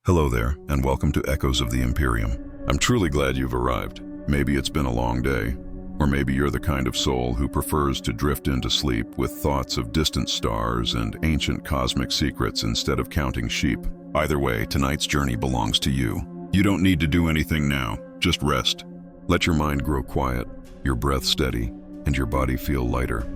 Hello there, and welcome to Echoes of the Imperium. I'm truly glad you've arrived. Maybe it's been a long day, or maybe you're the kind of soul who prefers to drift into sleep with thoughts of distant stars and ancient cosmic secrets instead of counting sheep. Either way, tonight's journey belongs to you. You don't need to do anything now, just rest. Let your mind grow quiet, your breath steady, and your body feel lighter,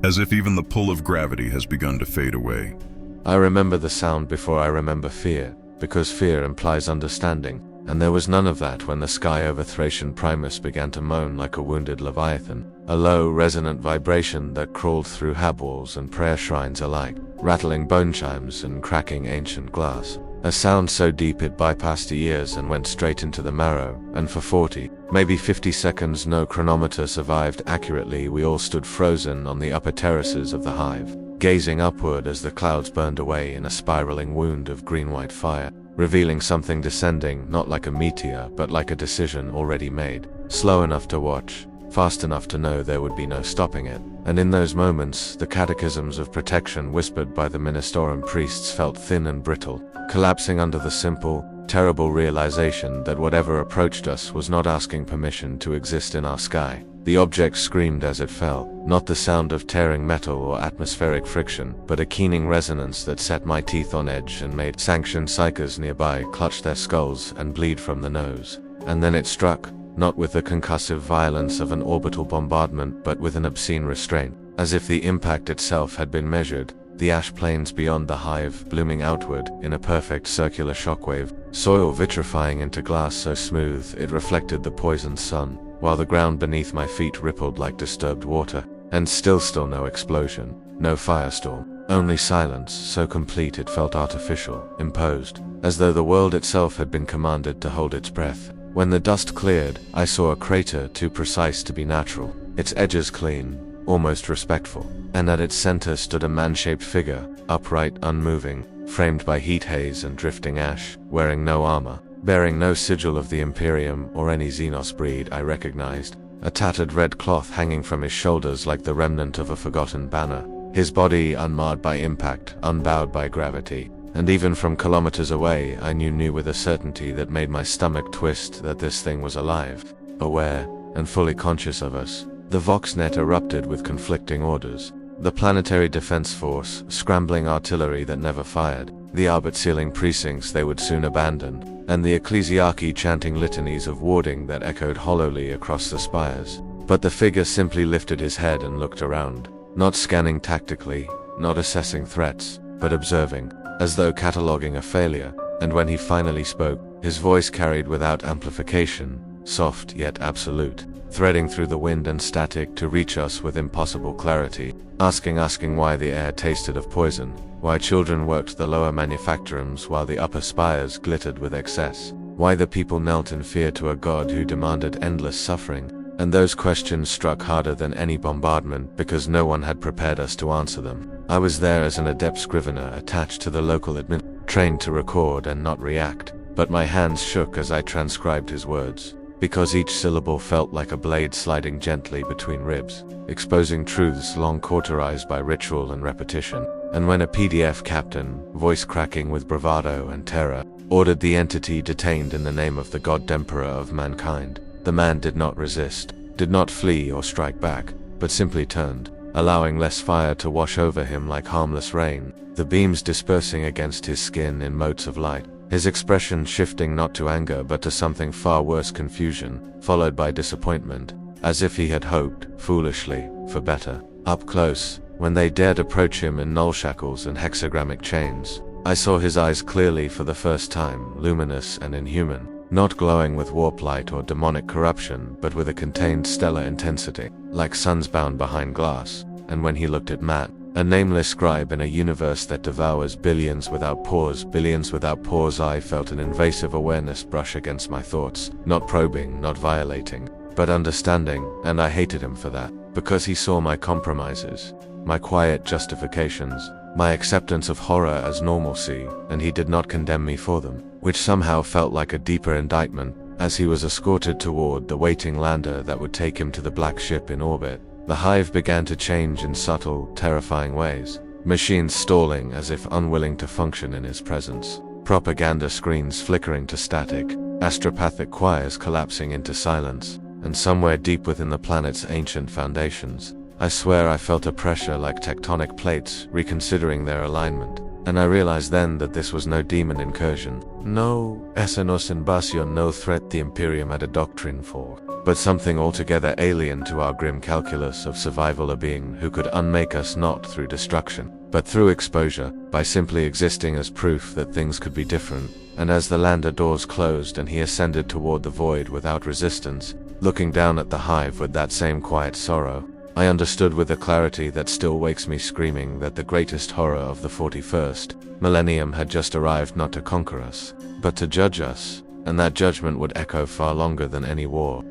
as if even the pull of gravity has begun to fade away. I remember the sound before I remember fear, because fear implies understanding, and there was none of that when the sky over Thracian Primus began to moan like a wounded leviathan, a low, resonant vibration that crawled through hab walls and prayer shrines alike, rattling bone chimes and cracking ancient glass. A sound so deep it bypassed the ears and went straight into the marrow, and for 40, maybe 50 seconds no chronometer survived accurately, we all stood frozen on the upper terraces of the hive, gazing upward as the clouds burned away in a spiraling wound of green-white fire, revealing something descending not like a meteor but like a decision already made, slow enough to watch, fast enough to know there would be no stopping it. And in those moments, the catechisms of protection whispered by the Ministorum priests felt thin and brittle, collapsing under the simple, terrible realization that whatever approached us was not asking permission to exist in our sky. The object screamed as it fell, not the sound of tearing metal or atmospheric friction, but a keening resonance that set my teeth on edge and made sanctioned psychers nearby clutch their skulls and bleed from the nose. And then it struck, not with the concussive violence of an orbital bombardment but with an obscene restraint, as if the impact itself had been measured, the ash plains beyond the hive blooming outward in a perfect circular shockwave, soil vitrifying into glass so smooth it reflected the poisoned sun, while the ground beneath my feet rippled like disturbed water. And still no explosion, no firestorm, only silence so complete it felt artificial, imposed, as though the world itself had been commanded to hold its breath. When the dust cleared, I saw a crater too precise to be natural, its edges clean, almost respectful, and at its center stood a man-shaped figure, upright, unmoving, framed by heat haze and drifting ash, wearing no armor, bearing no sigil of the Imperium or any Xenos breed I recognized, a tattered red cloth hanging from his shoulders like the remnant of a forgotten banner, his body unmarred by impact, unbowed by gravity. And even from kilometers away, I knew with a certainty that made my stomach twist that this thing was alive, aware, and fully conscious of us. The Voxnet erupted with conflicting orders. The Planetary Defense Force, scrambling artillery that never fired, the Arbit-sealing precincts they would soon abandon, and the ecclesiarchy chanting litanies of warding that echoed hollowly across the spires. But the figure simply lifted his head and looked around, not scanning tactically, not assessing threats, but observing, as though cataloging a failure. And when he finally spoke, his voice carried without amplification, soft yet absolute, threading through the wind and static to reach us with impossible clarity, asking why the air tasted of poison, why children worked the lower manufactorums while the upper spires glittered with excess, why the people knelt in fear to a god who demanded endless suffering. And those questions struck harder than any bombardment because no one had prepared us to answer them. I was there as an adept scrivener attached to the local admin, trained to record and not react, but my hands shook as I transcribed his words, because each syllable felt like a blade sliding gently between ribs, exposing truths long cauterized by ritual and repetition. And when a PDF captain, voice cracking with bravado and terror, ordered the entity detained in the name of the God-Emperor of mankind, the man did not resist, did not flee or strike back, but simply turned, allowing less fire to wash over him like harmless rain, the beams dispersing against his skin in motes of light, his expression shifting not to anger but to something far worse, confusion, followed by disappointment, as if he had hoped, foolishly, for better. Up close, when they dared approach him in null shackles and hexagrammic chains, I saw his eyes clearly for the first time, luminous and inhuman, not glowing with warp light or demonic corruption, but with a contained stellar intensity, like suns bound behind glass. And when he looked at Matt, a nameless scribe in a universe that devours billions without pause, I felt an invasive awareness brush against my thoughts, not probing, not violating, but understanding, and I hated him for that, because he saw my compromises, my quiet justifications, my acceptance of horror as normalcy, and he did not condemn me for them, which somehow felt like a deeper indictment. As he was escorted toward the waiting lander that would take him to the black ship in orbit, the hive began to change in subtle, terrifying ways, machines stalling as if unwilling to function in his presence, propaganda screens flickering to static, astropathic choirs collapsing into silence, and somewhere deep within the planet's ancient foundations, I swear I felt a pressure like tectonic plates reconsidering their alignment. And I realized then that this was no demon incursion, no Essenos invasion, no threat the Imperium had a doctrine for, but something altogether alien to our grim calculus of survival, a being who could unmake us not through destruction, but through exposure, by simply existing as proof that things could be different. And as the lander doors closed and he ascended toward the void without resistance, looking down at the hive with that same quiet sorrow, I understood with a clarity that still wakes me screaming that the greatest horror of the 41st millennium had just arrived, not to conquer us, but to judge us, and that judgment would echo far longer than any war.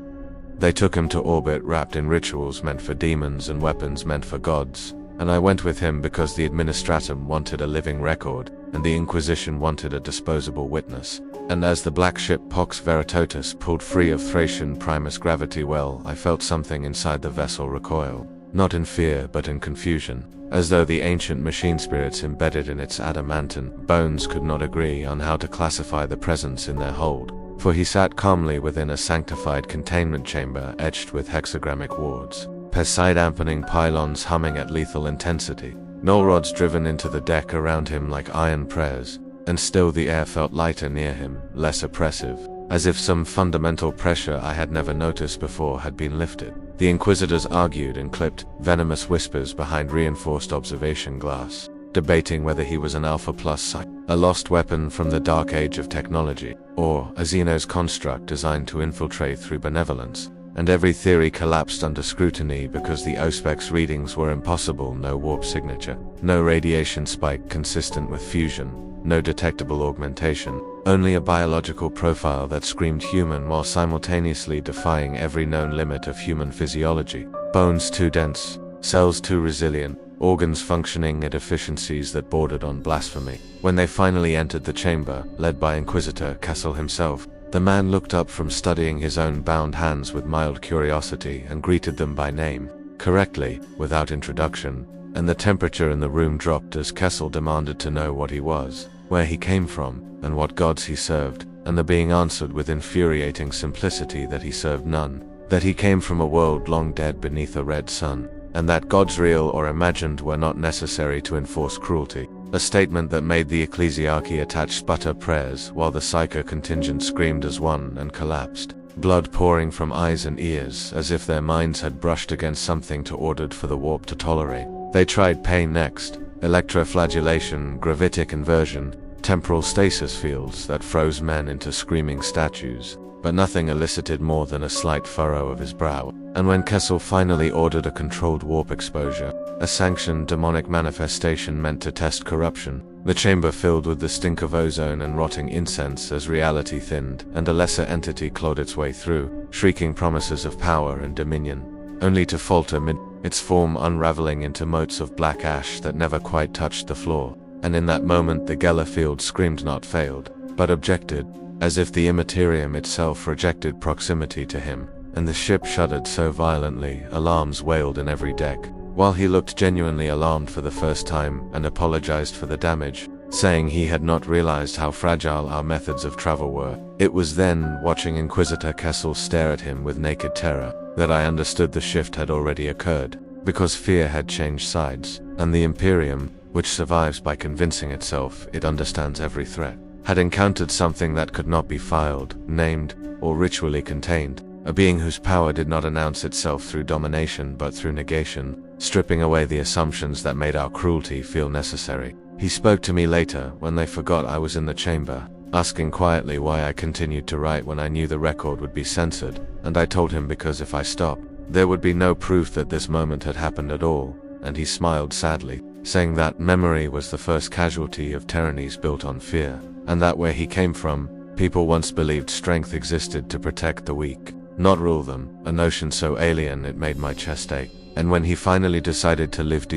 They took him to orbit wrapped in rituals meant for demons and weapons meant for gods, and I went with him because the Administratum wanted a living record, and the Inquisition wanted a disposable witness. And as the black ship Pax Veritatis pulled free of Thracian Primus gravity well, I felt something inside the vessel recoil, not in fear but in confusion, as though the ancient machine spirits embedded in its adamantine bones could not agree on how to classify the presence in their hold. For he sat calmly within a sanctified containment chamber etched with hexagrammic wards, Poseidon pylons humming at lethal intensity, null rods driven into the deck around him like iron prayers, and still the air felt lighter near him, less oppressive, as if some fundamental pressure I had never noticed before had been lifted. The Inquisitors argued in clipped, venomous whispers behind reinforced observation glass, debating whether he was an Alpha Plus site, a lost weapon from the dark age of technology, or a Xenos construct designed to infiltrate through benevolence. And every theory collapsed under scrutiny because the OSPEC's readings were impossible. No warp signature, no radiation spike consistent with fusion, no detectable augmentation, only a biological profile that screamed human while simultaneously defying every known limit of human physiology. Bones too dense, cells too resilient, organs functioning at efficiencies that bordered on blasphemy. When they finally entered the chamber, led by Inquisitor Kessel himself, the man looked up from studying his own bound hands with mild curiosity and greeted them by name, correctly, without introduction, and the temperature in the room dropped as Kessel demanded to know what he was, where he came from, and what gods he served, and the being answered with infuriating simplicity that he served none, that he came from a world long dead beneath a red sun, and that gods real or imagined were not necessary to enforce cruelty. A statement that made the ecclesiarchy attach sputter prayers while the psycho contingent screamed as one and collapsed, blood pouring from eyes and ears as if their minds had brushed against something too ordered for the warp to tolerate. They tried pain next, electroflagellation, gravitic inversion, temporal stasis fields that froze men into screaming statues, but nothing elicited more than a slight furrow of his brow. And when Kessel finally ordered a controlled warp exposure, a sanctioned demonic manifestation meant to test corruption, the chamber filled with the stink of ozone and rotting incense as reality thinned and a lesser entity clawed its way through, shrieking promises of power and dominion, only to falter mid, its form unraveling into motes of black ash that never quite touched the floor. And in that moment the Gellerfield screamed, not failed, but objected, as if the Immaterium itself rejected proximity to him, and the ship shuddered so violently alarms wailed in every deck, while he looked genuinely alarmed for the first time and apologized for the damage, saying he had not realized how fragile our methods of travel were. It was then, watching Inquisitor Kessel stare at him with naked terror, that I understood the shift had already occurred, because fear had changed sides, and the Imperium, which survives by convincing itself it understands every threat, had encountered something that could not be filed, named, or ritually contained, a being whose power did not announce itself through domination but through negation, stripping away the assumptions that made our cruelty feel necessary. He spoke to me later, when they forgot I was in the chamber, asking quietly why I continued to write when I knew the record would be censored, and I told him because if I stopped, there would be no proof that this moment had happened at all, and he smiled sadly, saying that memory was the first casualty of tyrannies built on fear, and that where he came from, people once believed strength existed to protect the weak, not rule them, a notion so alien it made my chest ache. And when he finally decided to live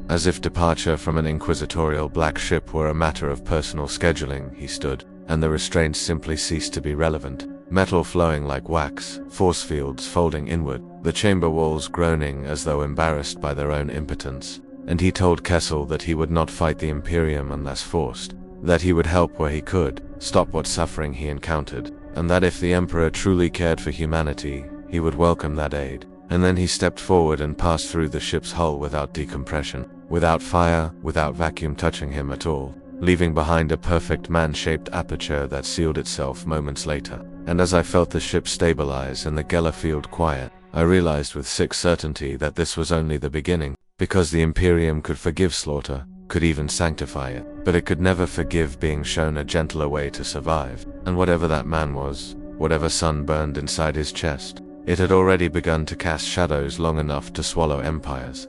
as if departure from an inquisitorial black ship were a matter of personal scheduling, he stood, and the restraints simply ceased to be relevant. Metal flowing like wax, force fields folding inward, the chamber walls groaning as though embarrassed by their own impotence. And he told Kessel that he would not fight the Imperium unless forced, that he would help where he could, stop what suffering he encountered, and that if the Emperor truly cared for humanity, he would welcome that aid. And then he stepped forward and passed through the ship's hull without decompression, without fire, without vacuum touching him at all, leaving behind a perfect man-shaped aperture that sealed itself moments later. And as I felt the ship stabilize and the Geller field quiet, I realized with sick certainty that this was only the beginning, because the Imperium could forgive slaughter, could even sanctify it, but it could never forgive being shown a gentler way to survive. And whatever that man was, whatever sun burned inside his chest, it had already begun to cast shadows long enough to swallow empires.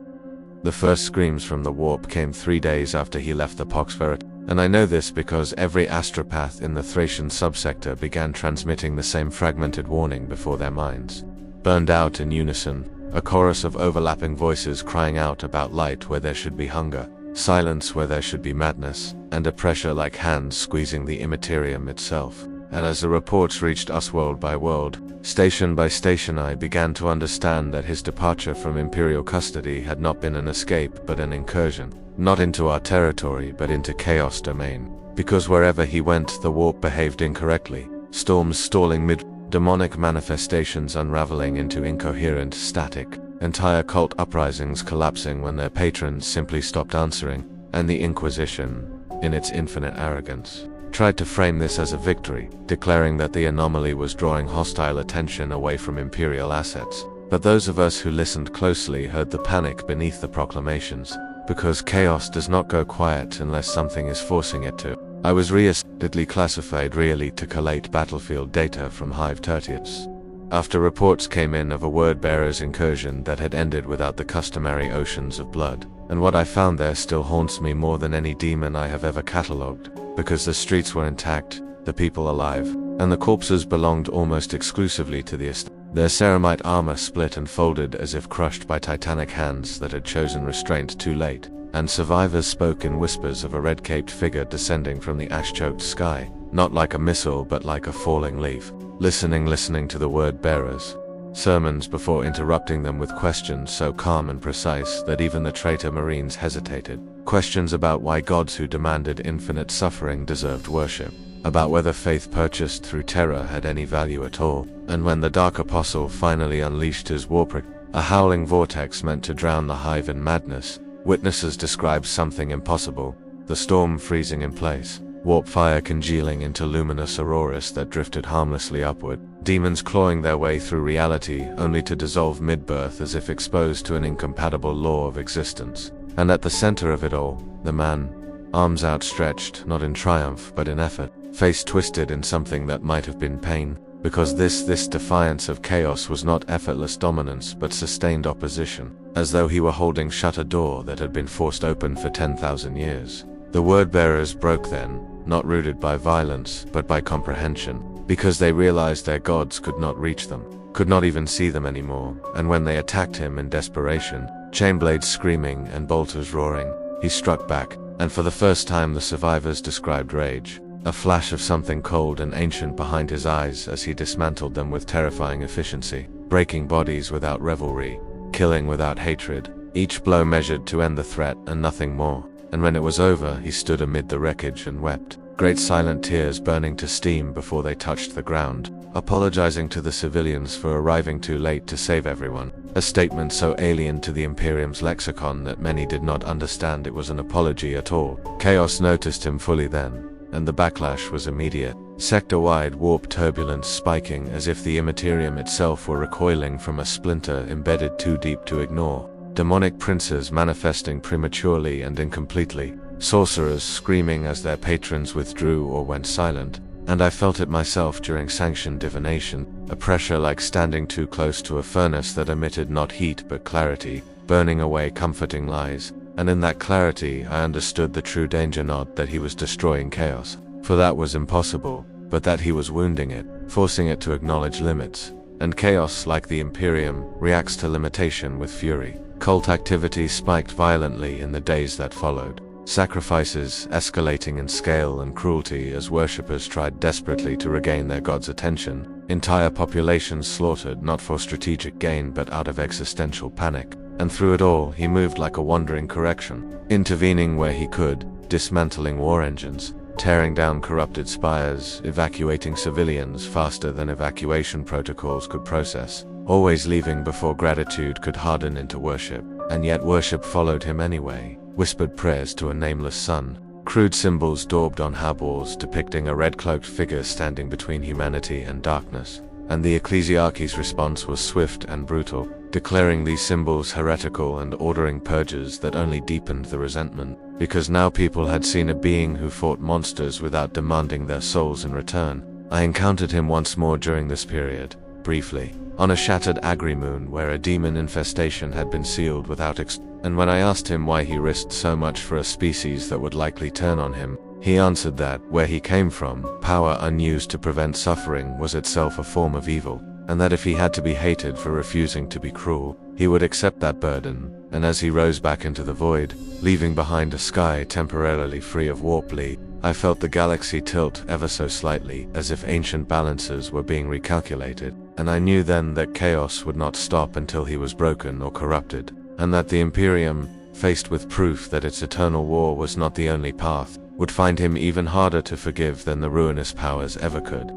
The first screams from the warp came 3 days after he left the Poxferret, and I know this because every astropath in the Thracian subsector began transmitting the same fragmented warning before their minds. Burned out in unison, a chorus of overlapping voices crying out about light where there should be hunger, silence where there should be madness, and a pressure like hands squeezing the immaterium itself. And as the reports reached us world by world, station by station, I began to understand that his departure from Imperial custody had not been an escape but an incursion, not into our territory but into chaos domain. Because wherever he went, the warp behaved incorrectly, storms stalling mid, demonic manifestations unraveling into incoherent static, entire cult uprisings collapsing when their patrons simply stopped answering, and the Inquisition, in its infinite arrogance, tried to frame this as a victory, declaring that the anomaly was drawing hostile attention away from Imperial assets. But those of us who listened closely heard the panic beneath the proclamations, because chaos does not go quiet unless something is forcing it to. I was reassertedly classified really to collate battlefield data from Hive Tertius. After reports came in of a word-bearer's incursion that had ended without the customary oceans of blood, and what I found there still haunts me more than any demon I have ever catalogued, because the streets were intact, the people alive, and the corpses belonged almost exclusively to the estate. Their ceramite armor split and folded as if crushed by titanic hands that had chosen restraint too late, and survivors spoke in whispers of a red-caped figure descending from the ash-choked sky, not like a missile but like a falling leaf, listening to the word-bearers. Sermons before interrupting them with questions so calm and precise that even the traitor Marines hesitated. Questions about why gods who demanded infinite suffering deserved worship, about whether faith purchased through terror had any value at all, and when the Dark Apostle finally unleashed his warprick, a howling vortex meant to drown the Hive in madness, witnesses described something impossible, the storm freezing in place, warp fire congealing into luminous auroras that drifted harmlessly upward, demons clawing their way through reality only to dissolve mid-birth as if exposed to an incompatible law of existence. And at the center of it all, the man, arms outstretched, not in triumph but in effort, face twisted in something that might have been pain, because this defiance of chaos was not effortless dominance but sustained opposition, as though he were holding shut a door that had been forced open for 10,000 years. The word-bearers broke then, not rooted by violence but by comprehension, because they realized their gods could not reach them, could not even see them anymore, and when they attacked him in desperation, chainblades screaming and bolters roaring, he struck back, and for the first time the survivors described rage, a flash of something cold and ancient behind his eyes as he dismantled them with terrifying efficiency, breaking bodies without revelry, killing without hatred, each blow measured to end the threat and nothing more. And when it was over, he stood amid the wreckage and wept, great silent tears burning to steam before they touched the ground, apologizing to the civilians for arriving too late to save everyone, a statement so alien to the Imperium's lexicon that many did not understand it was an apology at all. Chaos noticed him fully then, and the backlash was immediate, sector-wide warp turbulence spiking as if the immaterium itself were recoiling from a splinter embedded too deep to ignore. Demonic princes manifesting prematurely and incompletely, sorcerers screaming as their patrons withdrew or went silent, and I felt it myself during sanctioned divination, a pressure like standing too close to a furnace that emitted not heat but clarity, burning away comforting lies, and in that clarity I understood the true danger, not that he was destroying chaos, for that was impossible, but that he was wounding it, forcing it to acknowledge limits, and chaos, like the Imperium, reacts to limitation with fury. Cult activity spiked violently in the days that followed, sacrifices escalating in scale and cruelty as worshippers tried desperately to regain their god's attention, entire populations slaughtered not for strategic gain but out of existential panic, and through it all he moved like a wandering correction, intervening where he could, dismantling war engines, tearing down corrupted spires, evacuating civilians faster than evacuation protocols could process, always leaving before gratitude could harden into worship. And yet worship followed him anyway, whispered prayers to a nameless sun, crude symbols daubed on habergeons depicting a red-cloaked figure standing between humanity and darkness. And the ecclesiarchy's response was swift and brutal, declaring these symbols heretical and ordering purges that only deepened the resentment, because now people had seen a being who fought monsters without demanding their souls in return. I encountered him once more during this period, briefly, on a shattered agri-moon where a demon infestation had been sealed without and when I asked him why he risked so much for a species that would likely turn on him, he answered that, where he came from, power unused to prevent suffering was itself a form of evil, and that if he had to be hated for refusing to be cruel, he would accept that burden. And as he rose back into the void, leaving behind a sky temporarily free of warp-lee, I felt the galaxy tilt ever so slightly, as if ancient balances were being recalculated, and I knew then that chaos would not stop until he was broken or corrupted, and that the Imperium, faced with proof that its eternal war was not the only path, would find him even harder to forgive than the ruinous powers ever could.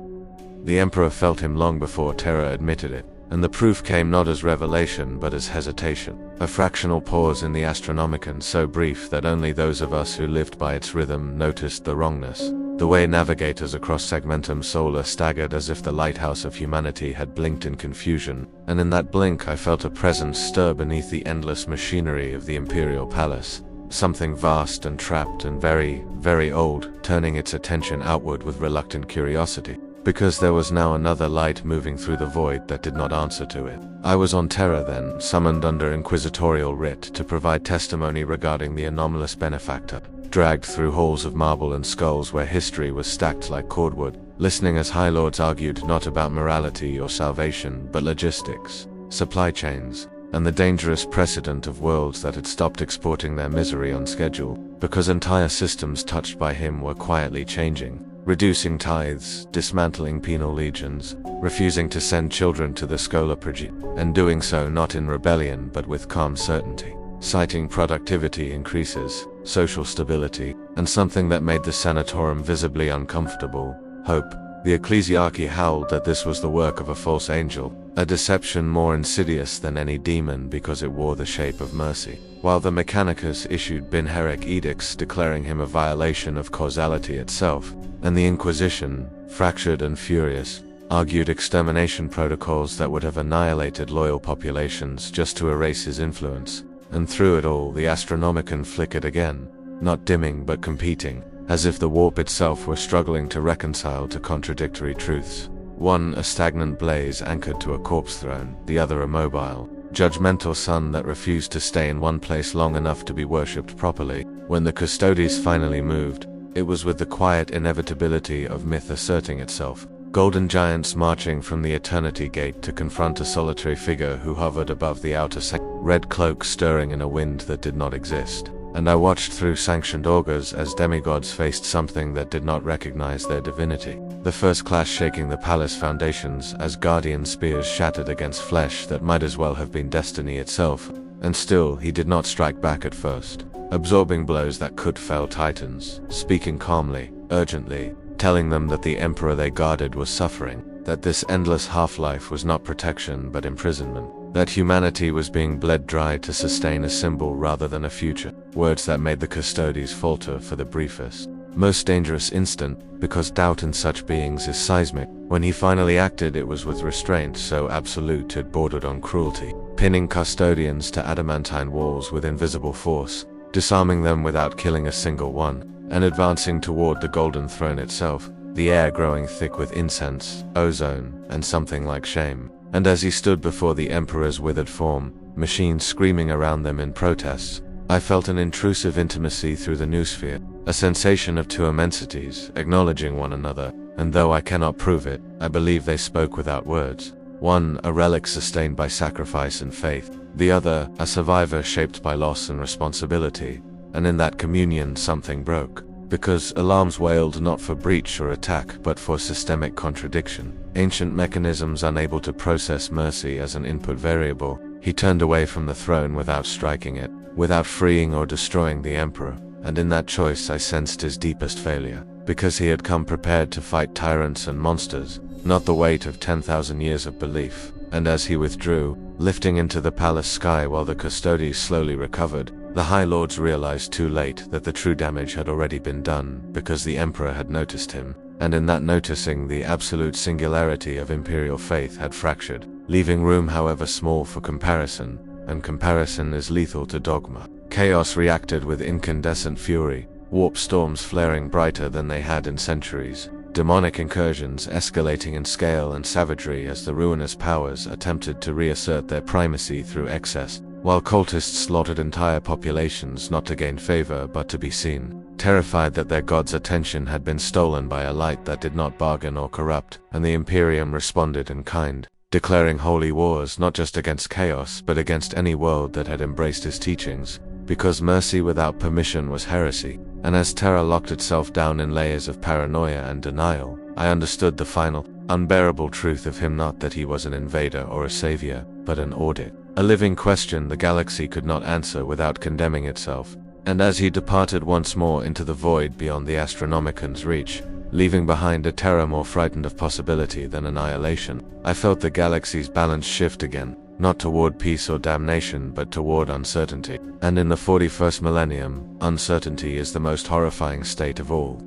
The Emperor felt him long before Terra admitted it, and the proof came not as revelation but as hesitation, a fractional pause in the Astronomicon so brief that only those of us who lived by its rhythm noticed the wrongness, the way navigators across Segmentum Solar staggered as if the lighthouse of humanity had blinked in confusion, and in that blink I felt a presence stir beneath the endless machinery of the Imperial Palace, something vast and trapped and very, very old, turning its attention outward with reluctant curiosity. Because there was now another light moving through the void that did not answer to it. I was on Terra then, summoned under inquisitorial writ to provide testimony regarding the anomalous benefactor, dragged through halls of marble and skulls where history was stacked like cordwood, listening as High Lords argued not about morality or salvation but logistics, supply chains, and the dangerous precedent of worlds that had stopped exporting their misery on schedule, because entire systems touched by him were quietly changing. Reducing tithes, dismantling penal legions, refusing to send children to the Schola Progit, and doing so not in rebellion but with calm certainty, citing productivity increases, social stability, and something that made the Sanatorum visibly uncomfortable, hope. The ecclesiarchy howled that this was the work of a false angel, a deception more insidious than any demon because it wore the shape of mercy, while the Mechanicus issued binheric edicts declaring him a violation of causality itself, and the Inquisition, fractured and furious, argued extermination protocols that would have annihilated loyal populations just to erase his influence. And through it all the Astronomicon flickered again, not dimming but competing, as if the warp itself were struggling to reconcile to contradictory truths. One a stagnant blaze anchored to a corpse throne, the other a mobile, judgmental sun that refused to stay in one place long enough to be worshipped properly. When the Custodes finally moved, it was with the quiet inevitability of myth asserting itself, golden giants marching from the Eternity Gate to confront a solitary figure who hovered above the outer red cloak stirring in a wind that did not exist. And I watched through sanctioned augurs as demigods faced something that did not recognize their divinity. The first clash shaking the palace foundations as guardian spears shattered against flesh that might as well have been destiny itself. And still he did not strike back at first, absorbing blows that could fell titans, speaking calmly, urgently, telling them that the emperor they guarded was suffering, that this endless half-life was not protection but imprisonment, that humanity was being bled dry to sustain a symbol rather than a future. Words that made the Custodes falter for the briefest, most dangerous instant, because doubt in such beings is seismic. When he finally acted, it was with restraint so absolute it bordered on cruelty, pinning custodians to adamantine walls with invisible force, disarming them without killing a single one, and advancing toward the Golden Throne itself, the air growing thick with incense, ozone, and something like shame. And as he stood before the Emperor's withered form, machines screaming around them in protests, I felt an intrusive intimacy through the noosphere, a sensation of two immensities, acknowledging one another, and though I cannot prove it, I believe they spoke without words. One, a relic sustained by sacrifice and faith, the other, a survivor shaped by loss and responsibility, and in that communion something broke. Because alarms wailed not for breach or attack but for systemic contradiction, ancient mechanisms unable to process mercy as an input variable, he turned away from the throne without striking it, without freeing or destroying the emperor, and in that choice I sensed his deepest failure. because he had come prepared to fight tyrants and monsters, not the weight of 10,000 years of belief. And as he withdrew, lifting into the palace sky while the custodies slowly recovered, the High Lords realized too late that the true damage had already been done, because the Emperor had noticed him, and in that noticing the absolute singularity of imperial faith had fractured, leaving room however small for comparison, and comparison is lethal to dogma. Chaos reacted with incandescent fury, warp storms flaring brighter than they had in centuries, demonic incursions escalating in scale and savagery as the ruinous powers attempted to reassert their primacy through excess, while cultists slaughtered entire populations not to gain favor but to be seen, terrified that their god's attention had been stolen by a light that did not bargain or corrupt, and the Imperium responded in kind, declaring holy wars not just against chaos but against any world that had embraced his teachings, because mercy without permission was heresy. And as terror locked itself down in layers of paranoia and denial, I understood the final, unbearable truth of him, not that he was an invader or a savior, but an audit. A living question the galaxy could not answer without condemning itself. And as he departed once more into the void beyond the Astronomican's reach, leaving behind a terror more frightened of possibility than annihilation, I felt the galaxy's balance shift again, not toward peace or damnation but toward uncertainty. And in the 41st millennium, uncertainty is the most horrifying state of all.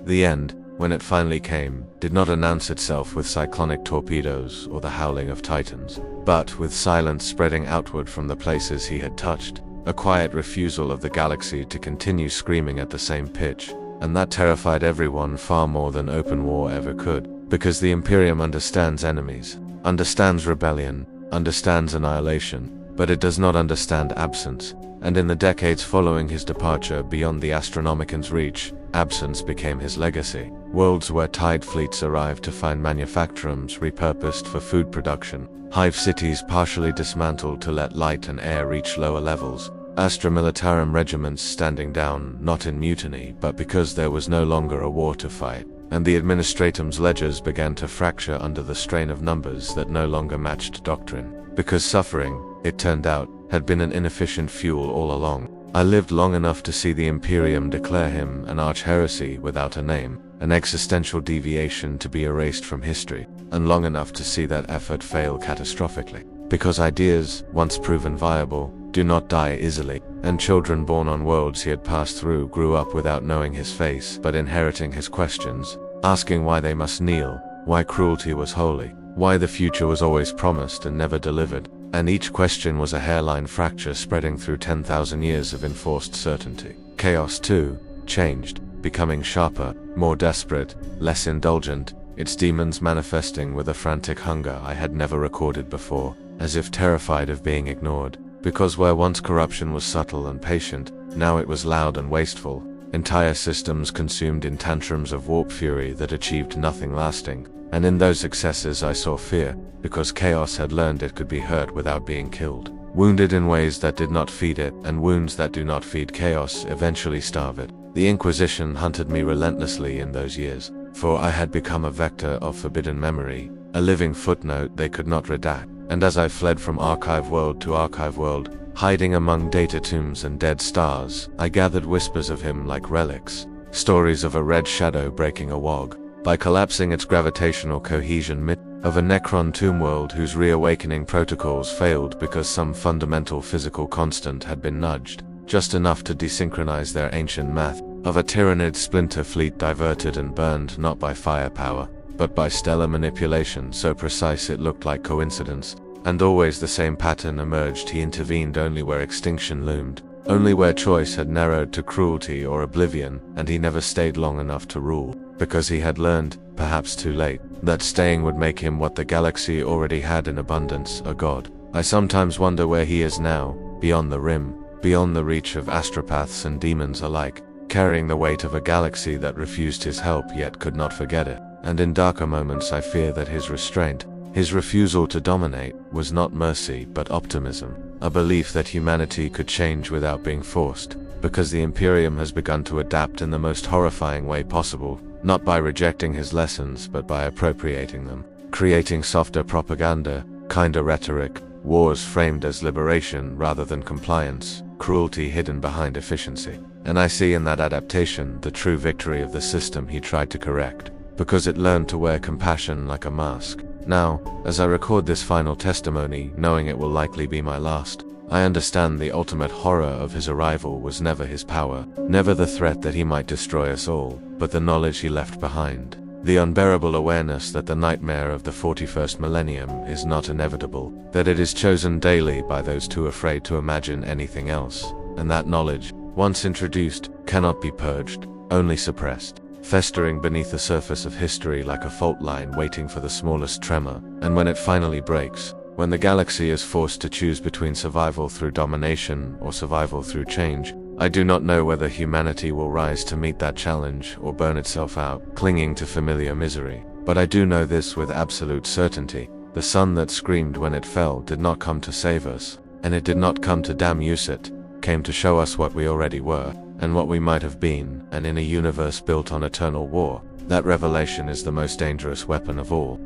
The end, when it finally came, did not announce itself with cyclonic torpedoes or the howling of titans, but with silence spreading outward from the places he had touched, a quiet refusal of the galaxy to continue screaming at the same pitch, and that terrified everyone far more than open war ever could, because the Imperium understands enemies, understands rebellion, understands annihilation, but it does not understand absence, and in the decades following his departure beyond the Astronomican's reach, absence became his legacy. Worlds where tide fleets arrived to find manufactorums repurposed for food production, hive cities partially dismantled to let light and air reach lower levels, Astra Militarum regiments standing down not in mutiny but because there was no longer a war to fight, and the Administratum's ledgers began to fracture under the strain of numbers that no longer matched doctrine, because suffering, it turned out, had been an inefficient fuel all along. I lived long enough to see the Imperium declare him an arch-heresy without a name, an existential deviation to be erased from history, and long enough to see that effort fail catastrophically. Because ideas, once proven viable, do not die easily, and children born on worlds he had passed through grew up without knowing his face but inheriting his questions, asking why they must kneel, why cruelty was holy, why the future was always promised and never delivered, and each question was a hairline fracture spreading through 10,000 years of enforced certainty. Chaos, too, changed, becoming sharper, more desperate, less indulgent, its demons manifesting with a frantic hunger I had never recorded before, as if terrified of being ignored, because where once corruption was subtle and patient, now it was loud and wasteful, entire systems consumed in tantrums of warp fury that achieved nothing lasting. And in those excesses I saw fear, because chaos had learned it could be hurt without being killed. Wounded in ways that did not feed it, and wounds that do not feed chaos eventually starve it. The Inquisition hunted me relentlessly in those years, for I had become a vector of forbidden memory, a living footnote they could not redact. And as I fled from archive world to archive world, hiding among data tombs and dead stars, I gathered whispers of him like relics, stories of a red shadow breaking a wog, by collapsing its gravitational cohesion of a Necron tomb world whose reawakening protocols failed because some fundamental physical constant had been nudged, just enough to desynchronize their ancient math, of a Tyrannid splinter fleet diverted and burned not by firepower, but by stellar manipulation so precise it looked like coincidence, and always the same pattern emerged. He intervened only where extinction loomed, only where choice had narrowed to cruelty or oblivion, and he never stayed long enough to rule, because he had learned, perhaps too late, that staying would make him what the galaxy already had in abundance, a god. I sometimes wonder where he is now, beyond the rim, beyond the reach of astropaths and demons alike, carrying the weight of a galaxy that refused his help yet could not forget it. And in darker moments I fear that his restraint, his refusal to dominate, was not mercy but optimism, a belief that humanity could change without being forced, because the Imperium has begun to adapt in the most horrifying way possible, not by rejecting his lessons but by appropriating them, creating softer propaganda, kinder rhetoric, wars framed as liberation rather than compliance, cruelty hidden behind efficiency. and I see in that adaptation the true victory of the system he tried to correct, because it learned to wear compassion like a mask. Now, as I record this final testimony, knowing it will likely be my last, I understand the ultimate horror of his arrival was never his power, never the threat that he might destroy us all, but the knowledge he left behind. The unbearable awareness that the nightmare of the 41st millennium is not inevitable, that it is chosen daily by those too afraid to imagine anything else, and that knowledge, once introduced, cannot be purged, only suppressed, festering beneath the surface of history like a fault line waiting for the smallest tremor, and when it finally breaks, when the galaxy is forced to choose between survival through domination or survival through change, I do not know whether humanity will rise to meet that challenge or burn itself out, clinging to familiar misery. But I do know this with absolute certainty: the sun that screamed when it fell did not come to save us, and it did not come to damn use it, came to show us what we already were, and what we might have been, and in a universe built on eternal war, that revelation is the most dangerous weapon of all.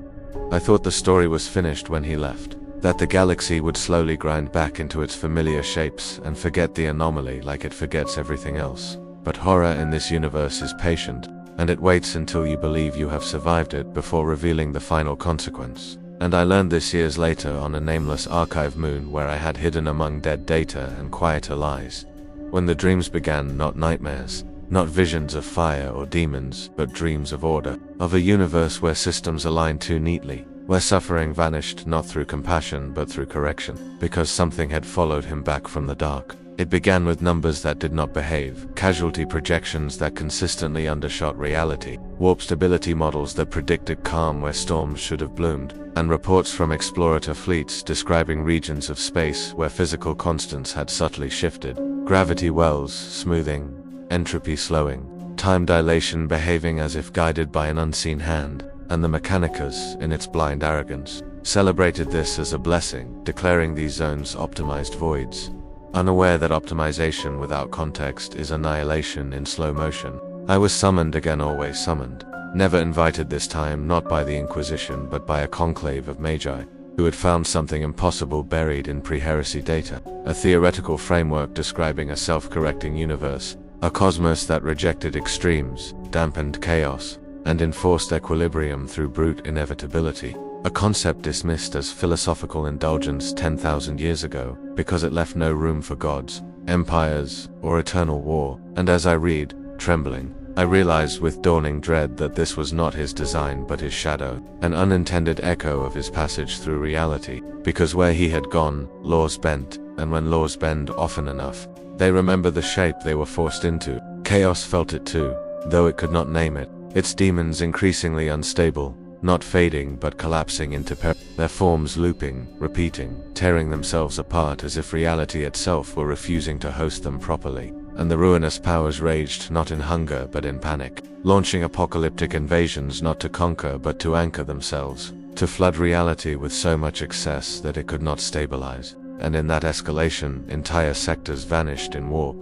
I thought the story was finished when he left, that the galaxy would slowly grind back into its familiar shapes and forget the anomaly like it forgets everything else. But horror in this universe is patient, and it waits until you believe you have survived it before revealing the final consequence. And I learned this years later on a nameless archive moon where I had hidden among dead data and quieter lies. When the dreams began, not nightmares, not visions of fire or demons, but dreams of order, of a universe where systems aligned too neatly, where suffering vanished not through compassion but through correction, because something had followed him back from the dark. It began with numbers that did not behave, casualty projections that consistently undershot reality, warp stability models that predicted calm where storms should have bloomed, and reports from explorator fleets describing regions of space where physical constants had subtly shifted, gravity wells smoothing, entropy slowing, time dilation behaving as if guided by an unseen hand, and the Mechanicus, in its blind arrogance, celebrated this as a blessing, declaring these zones optimized voids. Unaware that optimization without context is annihilation in slow motion, I was summoned again, always summoned. Never invited this time, not by the Inquisition but by a conclave of magi, who had found something impossible buried in pre-heresy data, a theoretical framework describing a self-correcting universe, a cosmos that rejected extremes, dampened chaos, and enforced equilibrium through brute inevitability, a concept dismissed as philosophical indulgence 10,000 years ago because it left no room for gods, empires, or eternal war. And as I read, trembling, I realized with dawning dread that this was not his design but his shadow, an unintended echo of his passage through reality, because where he had gone, laws bent, and when laws bend often enough, they remember the shape they were forced into. Chaos felt it too, though it could not name it, its demons increasingly unstable, not fading but collapsing into their forms looping, repeating, tearing themselves apart as if reality itself were refusing to host them properly. And the ruinous powers raged not in hunger but in panic, launching apocalyptic invasions not to conquer but to anchor themselves, to flood reality with so much excess that it could not stabilize. And in that escalation, entire sectors vanished in warp.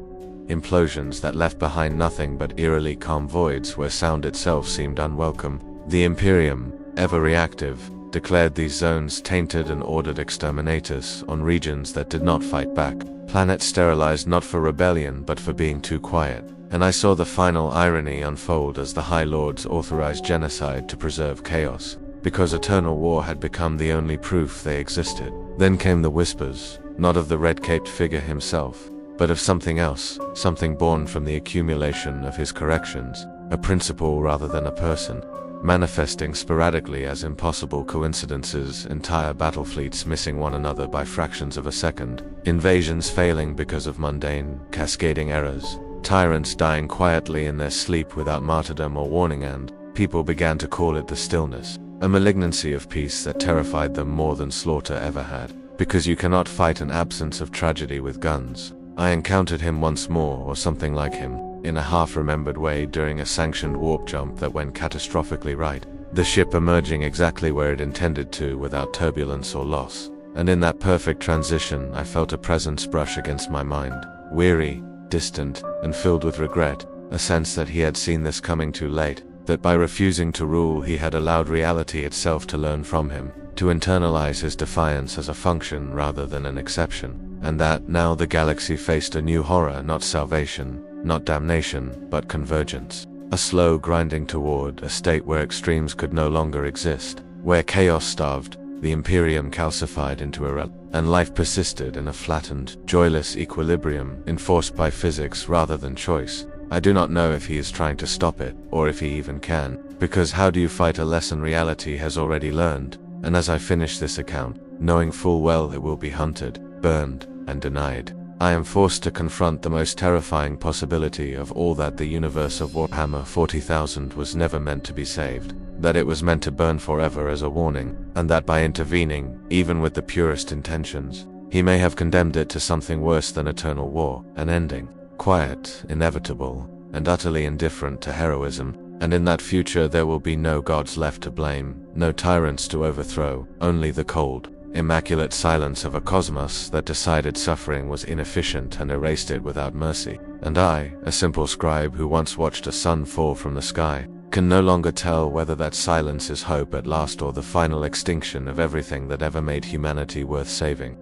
Implosions that left behind nothing but eerily calm voids where sound itself seemed unwelcome. The Imperium, ever reactive, declared these zones tainted and ordered exterminators on regions that did not fight back. Planets sterilized not for rebellion but for being too quiet. And I saw the final irony unfold as the High Lords authorized genocide to preserve chaos, because eternal war had become the only proof they existed. Then came the whispers, not of the red-caped figure himself, but of something else, something born from the accumulation of his corrections, a principle rather than a person, manifesting sporadically as impossible coincidences, entire battle fleets missing one another by fractions of a second, invasions failing because of mundane, cascading errors, tyrants dying quietly in their sleep without martyrdom or warning, and people began to call it the stillness, a malignancy of peace that terrified them more than slaughter ever had, because you cannot fight an absence of tragedy with guns. I encountered him once more, or something like him, in a half-remembered way during a sanctioned warp jump that went catastrophically right, the ship emerging exactly where it intended to without turbulence or loss. And in that perfect transition I felt a presence brush against my mind, weary, distant, and filled with regret, a sense that he had seen this coming too late, that by refusing to rule he had allowed reality itself to learn from him, to internalize his defiance as a function rather than an exception, and that now the galaxy faced a new horror, not salvation, not damnation, but convergence. A slow grinding toward a state where extremes could no longer exist, where chaos starved, the Imperium calcified into a relic, and life persisted in a flattened, joyless equilibrium enforced by physics rather than choice. I do not know if he is trying to stop it, or if he even can, because how do you fight a lesson reality has already learned? And as I finish this account, knowing full well it will be hunted, burned, and denied, I am forced to confront the most terrifying possibility of all, that the universe of Warhammer 40,000 was never meant to be saved, that it was meant to burn forever as a warning, and that by intervening, even with the purest intentions, he may have condemned it to something worse than eternal war, an ending, quiet, inevitable, and utterly indifferent to heroism, and in that future there will be no gods left to blame, no tyrants to overthrow, only the cold, immaculate silence of a cosmos that decided suffering was inefficient and erased it without mercy. And I, a simple scribe who once watched a sun fall from the sky, can no longer tell whether that silence is hope at last or the final extinction of everything that ever made humanity worth saving.